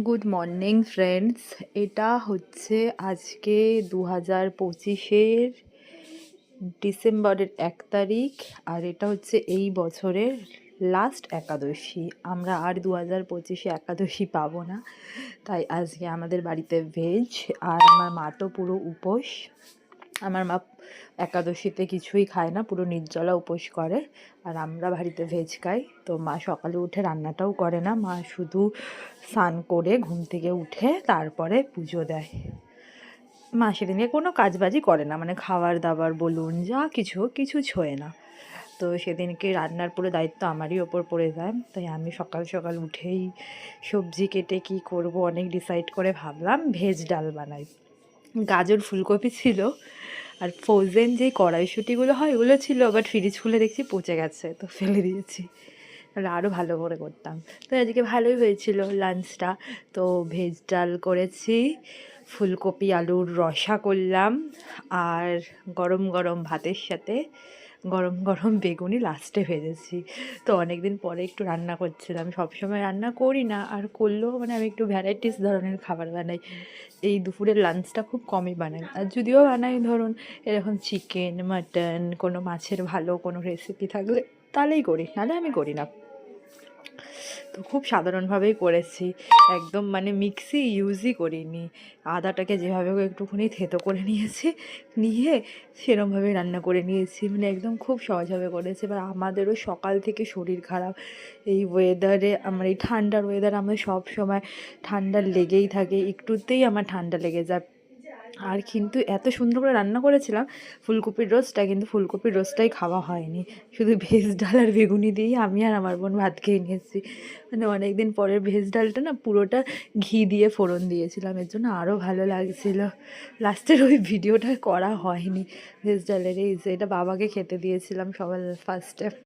Good morning friends. এটা হচ্ছে আজকে 2025-এর ডিসেম্বরের 1 তারিখ, আর এটা হচ্ছে এই বছরের লাস্ট একাদশী। আমরা আর 2025-এ একাদশী পাবো না, তাই আজকে আমাদের বাড়িতে ভেজ। আর আমার মা তো পুরো উপোস। আমার মা একাদশীতে কিছুই খায় না, পুরো নির্জলা উপোস করে, আর আমরা বাড়িতে ভেজ খাই। তো মা সকালে উঠে রান্নাটাও করে না, মা শুধু স্নান করে ঘুম থেকে উঠে তারপরে পুজো দেয়। মা সেদিনে কোনো কাজবাজি করে না, মানে খাবার দাবার বলুন যা কিছু কিছু ছোঁয় না। তো সেদিনকে রান্নার পুরো দায়িত্ব আমারই ওপর পড়ে যায়। তাই আমি সকাল সকাল উঠেই সবজি কেটে কি করব অনেক ডিসাইড করে ভাবলাম ভেজ ডাল বানাই। গাজর ফুলকপি ছিল, আর ফ্রোজেন যেই কড়াইশুঁটিগুলো হয় ওগুলো ছিল, বাট ফ্রিজ খুলে দেখছি পচে গেছে, তো ফেলে দিয়েছি। তাহলে আরও ভালো করে করতাম। তো আজকে ভালোই হয়েছিল লাঞ্চটা। তো ভেজ ডাল করেছি, ফুলকপি আলুর রসা করলাম, আর গরম গরম ভাতের সাথে গরম গরম বেগুনি লাস্টে ভেজেছি। তো অনেক দিন পরে একটু রান্না করছিলাম, সবসময় রান্না করি না, আর করলেও মানে আমি একটু ভ্যারাইটিস ধরনের খাবার বানাই। এই দুপুরের লাঞ্চটা খুব কমই বানাই, আর যদিও বানাই ধরুন এরকম চিকেন মাটন কোনো মাছের ভালো কোনো রেসিপি থাকলে তাহলেই করি, নাহলে আমি করি না। তো খুব সাধারণভাবেই করেছি, একদম মানে মিক্সি ইউজই করিনি। আদাটাকে যেভাবে হোক একটুখানি থেতো করে নিয়েছি, নিয়ে সেরমভাবে রান্না করে নিয়েছি, মানে একদম খুব সহজভাবে করেছি। এবার আমাদেরও সকাল থেকে শরীর খারাপ, এই ওয়েদারে, আমার এই ঠান্ডার ওয়েদারে আমার সব সময় ঠান্ডা লেগেই থাকে, একটুতেই আমার ঠান্ডা লেগে যায়। আর কিন্তু এত সুন্দর করে রান্না করেছিলাম ফুলকপির রোস্টটা, কিন্তু ফুলকপির রোস্টটাই খাওয়া হয়নি, শুধু ভেজ ডাল আর বেগুনি দিয়েই আমি আর আমার বোন ভাত খেয়ে নিয়েছি। মানে অনেক দিন পরের ভেজ ডালটা না পুরোটা ঘি দিয়ে ফোড়ন দিয়েছিলাম, এর জন্য আরও ভালো লাগছিল। লাস্টের ওই ভিডিওটা করা হয়নি ভেজ ডালের, এই যে এটা বাবাকে খেতে দিয়েছিলাম সবার ফার্স্টে।